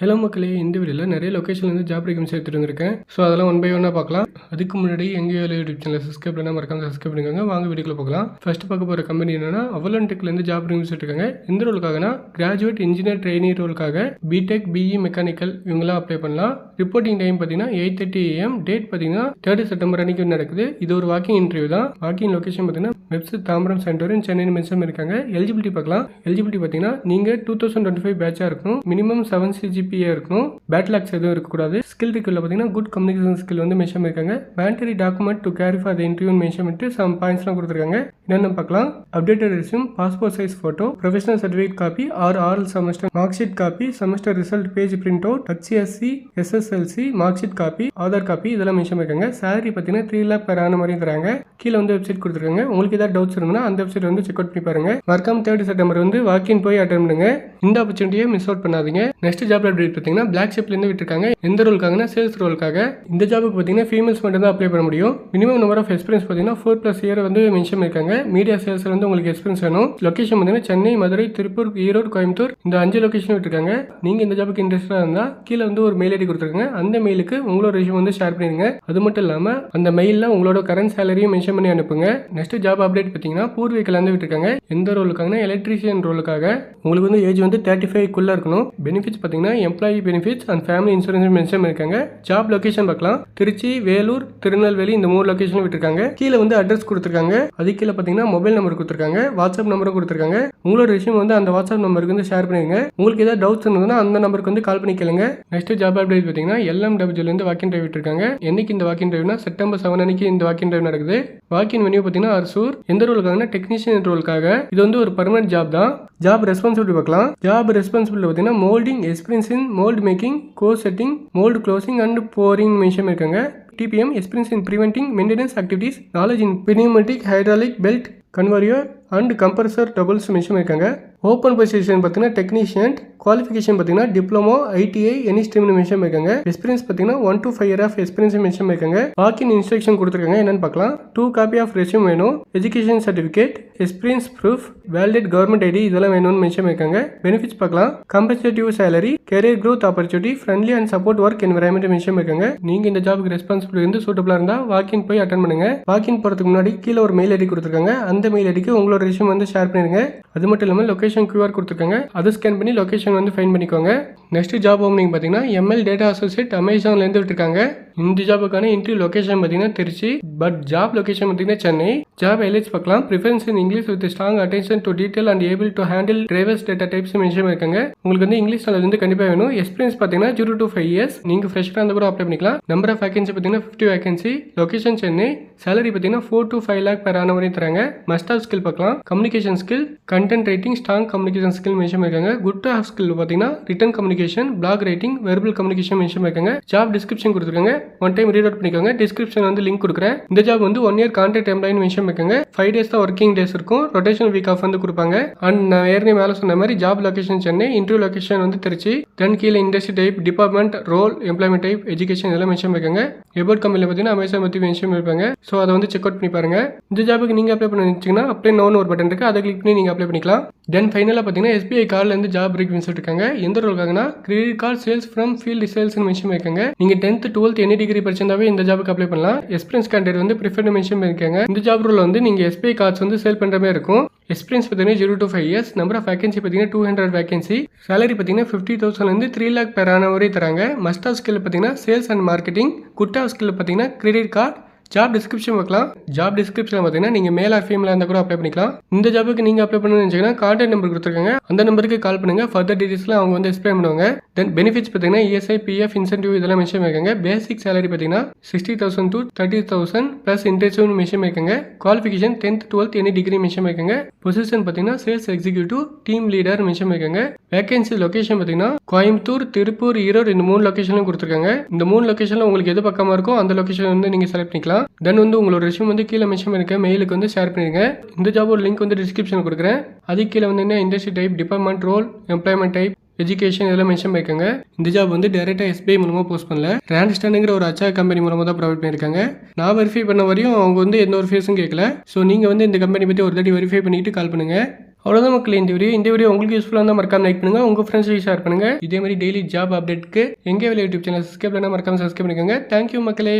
Hello மக்களே, இந்த வீடியோவில் நிறைய லொக்கேஷன்லேருந்து ஜாப் ரெக்யூம்ஸ் எடுத்துகிட்டு வந்திருக்கேன். ஸோ அதெல்லாம் ஒன் பை ஒன்னாக பார்க்கலாம். அதுக்கு முன்னாடி எங்கேயோ யூடியூப் சேனல் சப்ஸ்கிரைப் பண்ணால் மறக்காம சப்ஸ்கிரைப் பண்ணிக்கோங்க. வாங்க வீடியோக்குள்ள பார்க்கலாம். ஃபர்ஸ்ட் பார்க்க போகிற கம்பெனி என்னன்னா அவலன்டெக்லேருந்து ஜாப் ரெக்யூம்ஸ் எடுத்துருக்காங்க. எந்த ரோலுக்காகனா கிராஜுவேட் இன்ஜினியர் ட்ரெயினி ரோலுக்காக பிடெக் பிஇ மெக்கானிக்கல் இவங்களாம் அப்ளை பண்ணலாம். ரிப்போர்ட்டிங் டைம் பார்த்தீங்கன்னா 8:30 AM. டேட் பார்த்தீங்கன்னா 3 செப்டம்பர் அன்னைக்கு நடக்குது. இது ஒரு வாக்கிங் இன்டர்வியூ தான். வாக்கிங் லொக்கேஷன் பார்த்தீங்கன்னா webs Tambaram centre Chennai mention இருக்காங்க. எலிஜிபிலிட்டி பார்க்கலாம். எலிஜிபிலிட்டி பார்த்தீங்கன்னா நீங்கள் 2025 பேட்சாக இருக்கணும். மினிமம் 7 CGPA இருக்கணும். பேட்லாக்ஸ் எதுவும் இருக்கக்கூடாது. ஸ்கில் இருக்குல்ல பார்த்தீங்கன்னா குட் கம்யூனிகேஷன் ஸ்கில் வந்து மென்ஷன் பண்ணிருக்காங்க. Mandatory document to carry for the interview mention பண்ணிட்டு சம் பாயிண்ட்ஸ்லாம் கொடுத்துருக்காங்க. என்னென்னு பார்க்கலாம். Updated resume, passport size photo, professional certificate copy or oral semester mark sheet copy, semester result page print out, HSC SSLC mark sheet copy, Aadhaar copy இதெல்லாம் mention பண்ணிருக்காங்க. Salary பார்த்தீங்கன்னா 3 lakh per annum மாதிரி தராங்க. கீழே வந்து வெப்சைட் கொடுத்துருக்காங்க. உங்களுக்கு ஏதாவது டவுட்ஸ் இருந்தால் அந்த வெப்சைட் வந்து செக் அவுட் பண்ணி பாருங்க. மறக்காம 3 செப்டம்பர் வந்து வாக்கின் போய் அட்டன் பண்ணுங்க. இந்த ஆப்பர்ச்சுனிட்டியை மிஸ் அவுட் பண்ணாதீங்க. நெக்ஸ்ட் ஜாப் அப்டேட் பார்த்தீங்கன்னா பிளாக் ஷிப்லேருந்து விட்டுருக்காங்க. எந்த ரோலுக்காகனா சேல்ஸ் ரோலுக்காக. இந்த ஜாபுக்கு பார்த்தீங்கன்னா ஃபீமேல்ஸ் மட்டும் தான் அப்ளை பண்ண முடியும். மினிமம் நம்பர் ஆஃப் எக்ஸ்பீரியன்ஸ் பார்த்தீங்கன்னா 4+ இயர் வந்து மென்ஷன் பண்ணிருக்காங்க. மீடியா சேல்ஸ் வந்து உங்களுக்கு எக்ஸ்பீரியன்ஸ் வேணும். லொகேஷன் பார்த்தீங்கன்னா சென்னை, மதுரை, திருப்பூர், ஈரோடு, கோயம்புத்தூர் இந்த 5 லொகேஷன் விட்டுருக்காங்க. நீங்க இந்த ஜாபுக்கு இன்ட்ரெஸ்டாக இருந்தால் கீழே வந்து ஒரு மெயில் ஐடி கொடுத்துருக்காங்க. அந்த மெயிலுக்கு உங்களோட ரெஸ்யூம் வந்து ஷேர் பண்ணிடுங்க. அது மட்டும் இல்லாமல் அந்த மெயிலில் உங்களோட கரண்ட் சேலரியும் மென்ஷன் பண்ணி அனுப்புங்க. நெக்ஸ்ட் ஜாப் அப்டேட் பார்த்தீங்கன்னா பூர்வீகலேருந்து விட்டுருக்காங்க. எந்த ரோலுக்காகனா எலக்ட்ரீஷியன் ரோலுக்காக. உங்களுக்கு வந்து ஏஜ் வந்து 35 இருக்கணும். பெனிஃபிட்ஸ் பார்த்தீங்கன்னா employee benefits and family insurance mention பண்ணிருக்காங்க. ஜாப் லொகேஷன் பார்க்கலாம். திருச்சி, வேலூர், திருநெல்வேலி இந்த 3 லொகேஷன் விட்டுருக்காங்க. கீழே வந்து அட்ரஸ் கொடுத்துருக்காங்க. அது கீழே பார்த்தீங்கன்னா மொபைல் நம்பர் கொடுத்துருக்காங்க. வாட்ஸ்அப் நம்பரும் கொடுத்துருக்காங்க. உங்களோட ரெஸ்யூம் வந்து அந்த வாட்ஸ்அப் நம்பருக்கு வந்து ஷேர் பண்ணிடுங்க. உங்களுக்கு ஏதாவது டவுட்ஸ் இருந்ததுன்னா அந்த நம்பருக்கு வந்து கால் பண்ணி கேளுங்க. நெக்ஸ்ட் ஜாப் அப்டேட் பார்த்தீங்கன்னா LMWலேருந்து வாக்கின் டிரைவ் விட்டுருக்காங்க. என்னைக்கு இந்த வாக்கின் டிரைவ்னா செப்டம்பர் 7 அன்னைக்கு இந்த வாக்கின் டிரைவ் நடக்குது. வாக்கின் வென்யூ பார்த்தீங்கன்னா அரசூர். எந்த ரோலுக்காகனா டெக்னீஷியன் ரோலுக்காக. இது வந்து ஒரு பர்மனன்ட் ஜாப் தான். ஜாப் ரெஸ்பான்சிபிலிட்டி பார்க்கலாம். ஜாப் ரெஸ்பான்சிபிலிட்டி பார்த்தீங்கன்னா moulding, experience in mould making, core setting, mould closing and pouring mention இருக்காங்க. TPM experience in preventing maintenance activities, knowledge in pneumatic, hydraulic, belt, conveyor and compressor doubles mention பண்ணிருக்காங்க. Open position பார்த்தீங்கன்னா technician. Qualification பார்த்தீங்கன்னா diploma, ITI any ஸ்ட்ரீம்னு mention பண்ணிருக்காங்க. Experience பார்த்தீங்கன்னா 1 to 5 year of experience mention பண்ணிருக்காங்க. Walk in instruction கொடுத்துருக்காங்க. என்னன்னு பார்க்கலாம். 2 காப்பி ஆஃப் ரெஸ்யூம் வேணும். Education certificate, experience proof, validate government ID இதெல்லாம் வேணும்னு மென்ஷன் பண்ணிருக்காங்க. பெனிஃபிட்ஸ் பார்க்கலாம். Compensative salary, career growth opportunity, friendly and support work environment mention பண்ணிருக்காங்க. நீங்க இந்த ஜாபுக்கு ரெஸ்பான்சிபிலிட்டி வந்து சூட்டபிளா இருந்தா வாக்கின் போய் அட்டன் பண்ணுங்க. வாக்கின் போறதுக்கு முன்னாடி கீழே ஒரு மெயில் ஐடி கொடுத்துருக்காங்க. அந்த மெயில் ஐடிக்கு உங்களோட ரெஸ்யூம் வந்து ஷேர் பண்ணிருங்க. அது மட்டும் இல்லாமல் லொகேஷன் QR கொடுத்துருக்காங்க. அதை ஸ்கேன் பண்ணி லொகேஷன் வந்து ஃபைண்ட் பண்ணிக்கோங்க. நெக்ஸ்ட் ஜாப் ஓப்பனிங் பார்த்தீங்கன்னா ML டேட்டா அசோசியேட் அமேசான்லேருந்து விட்டுருக்காங்க. இந்த ஜாபுக்கான இன்டர்வியூ லொகேஷன் பார்த்தீங்கன்னா திருச்சி, பட் ஜாப் லொகேஷன் பார்த்தீங்கன்னா சென்னை. ஜாப் ஹைலைட்ஸ் பார்க்கலாம். Preference in English with strong attention to detail and able to handle drivers data types mention பண்ணிருக்காங்க. உங்களுக்கு வந்து இங்கிலீஷ் நாலேஜ் வந்து கண்டிப்பாக வேணும். எக்ஸ்பீரியன்ஸ் பார்த்தீங்கன்னா 0 to 5 years. நீங்கள் ஃப்ரெஷ்ஷாக இருந்தால் கூட அப்ளை பண்ணிக்கலாம். நம்பர் ஆஃப் வேகன்சி பார்த்தீங்கன்னா 50 வேகன்சி. லொகேஷன் சென்னை. சேலரி பார்த்தீங்கன்னா 4 to 5 lakh per annum வரையும் தராங்க. மஸ்ட் ஆஃப் ஸ்கில் பார்க்கலாம். Communication skill, content writing, strong communication skill mention பண்ணிருக்காங்க. குட் டு ஹேவ் ஸ்கில் பார்த்தீங்கன்னா written communication, blog writing, verbal communication mention பண்ணிருக்காங்க. Job description கொடுத்துருக்காங்க. One time read out பண்ணிக்கோங்க. Description வந்து link கொடுக்குறேன். இந்த ஜாப் வந்து 1 year கான்ட்ராக்ட் எம்ப்ளாயின்னு மென்ஷன் பண்ணிருக்காங்க. 5 days தான் ஒர்க்கிங் டேஸ் இருக்கும். ரொட்டேஷனல் வீக் ஆஃப் வந்து கொடுப்பாங்க. அண்ட் நான் ஏற்கனவே மேலே சொன்ன மாதிரி job location Chennai, interview location வந்து திருச்சி. தென் கீழே industry type, department, role, employment type, education இதெல்லாம் மென்ஷன் பண்ணிருக்காங்க. எபோட் கம்பெனியில் பார்த்தீங்கன்னா அமேசான் பற்றி மென்ஷன் பண்ணிருப்பாங்க. ஸோ அதை வந்து செக் அவுட் பண்ணி பாருங்க. இந்த ஜாபுக்கு நீங்கள் அப்ளை பண்ணி வச்சிங்கன்னா அப்ளை நோன்னு ஒரு பட்டன் இருக்குது. அதை கிளிக் பண்ணி நீங்கள் அப்ளை பண்ணிக்கலாம். தென் ஃபைனலாக பார்த்தீங்கன்னா SBI கார்டிலேருந்து ஜாப் ரெக்யூம்ஸ் இருக்காங்க. எந்த ரோலுக்காகனா credit card sales from field சேல்ஸ்னு மென்ஷன் பண்ணிருக்காங்க. நீங்கள் 10th 12th எனி டிகிரி படிச்சிருந்தாவே இந்த ஜாபுக்கு அப்ளை பண்ணலாம். எக்ஸ்பீரியன்ஸ் கேண்டிடேட் வந்து ப்ரிஃபர்டு மென்ஷன் பண்ணிருக்காங்க. இந்த ஜாப் ரோல் வந்து நீங்கள் SBI கார்ட்ஸ் வந்து சேல் பண்ணுற மாதிரி இருக்கும். எக்ஸ்பீரியன்ஸ் பார்த்தீங்கன்னா 0 to 5 years. Number of vacancy பார்த்தீங்கன்னா 200 வேகன்சி. சேலரி பார்த்தீங்கன்னா 50,000 3 lakh per annum வரை தராங்க. மஸ்ட் ஆஃப் ஸ்கில் பார்த்தீங்கன்னா sales and marketing. Good of skill பார்த்தீங்கன்னா கிரெடிட் கார்டு. ஜாப் டிஸ்கிரிப்ஷன் பார்க்கலாம். ஜாப் டிஸ்கிரிப்ஷன் பார்த்தீங்கன்னா நீங்கள் மேல் ஆர் ஃபீமேலாக இருந்தால் கூட அப்ளை பண்ணிக்கலாம். இந்த ஜாபுக்கு நீங்கள் அப்ளை பண்ணணும்னு நினச்சிங்கன்னா கான்டாக்ட் நம்பர் கொடுத்துருக்காங்க. அந்த நம்பருக்கு கால் பண்ணுங்க. ஃபர்தர் டீடைல்ஸ்லாம் அவங்க வந்து எக்ஸ்பிளைன் பண்ணுவாங்க. தென் பெனிஃபிட்ஸ் பார்த்தீங்கன்னா ESI, PF, இன்சென்டிவ் இதெல்லாம் மென்ஷன் பண்ணிருக்காங்க. பேசிக் சேலரி பார்த்தீங்கன்னா 60,000 to 30,000 ப்ளஸ் இன்டென்சிவ் மென்ஷன் பண்ணிருக்காங்க. Qualification 10th 12th any degree mention பண்ணிருக்காங்க. பொசிஷன் பார்த்தீங்கன்னா sales executive, team leader mention பண்ணிருக்காங்க. வேகன்சி லொகேஷன் பார்த்தீங்கன்னா கோயம்புத்தூர், திருப்பூர், ஈரோடு இந்த 3 லொகேஷனும் கொடுத்துருக்காங்க. இந்த 3 லொகேஷனில் உங்களுக்கு எது பக்கமாக இருக்கோ அந்த லொகேஷன் வந்து நீங்கள் செலக்ட் பண்ணிக்கலாம். தென் வந்து உங்களோட ரெஸ்யூம் வந்து கீழே மென்ஷன் பண்ணிருக்க மெயிலுக்கு வந்து ஷேர் பண்ணிருங்க. இந்த ஜாபோட லிங்க் வந்து டிஸ்கிரிப்ஷன் கொடுக்குறேன். அதுக்கு கீழே வந்து industry type, department, role, employment type, education இதெல்லாம் மென்ஷன் பண்ணிருக்காங்க. இந்த ஜாப் வந்து டேரெக்டாக SBI மூலமாக போஸ்ட் பண்ணல. ரேண்ட்ஸ்டாண்டுங்கிற ஒரு அச்சா கம்பெனி மூலமாக தான் ப்ரொவைட் பண்ணியிருக்காங்க. நான் வெரிஃபை பண்ண வரையும் அவங்க வந்து எந்த ஒரு ஃபீஸும் கேட்கல. ஸோ நீங்கள் வந்து இந்த கம்பெனி பற்றி ஒரு தாட்டி வெரிஃபை பண்ணிட்டு கால் பண்ணுங்கள். அவ்வளோதான் மக்களே இந்த வீடியோ உங்களுக்கு யூஸ்ஃபுல்லாக இருந்தால் மறக்காம லைக் பண்ணுங்கள், உங்கள் ஃப்ரெண்ட்ஸுக்கு ஷேர் பண்ணுங்கள். இதே மாதிரி டெய்லி ஜாப் அப்டேட்க்கு எங்கே வேலை யூடியூப் சேனல் சப்ஸ்கிரைப் பண்ணால் மறக்காம சப்ஸ்கிரைப் பண்ணிக்கோங்க. தேங்க்யூ மக்களே.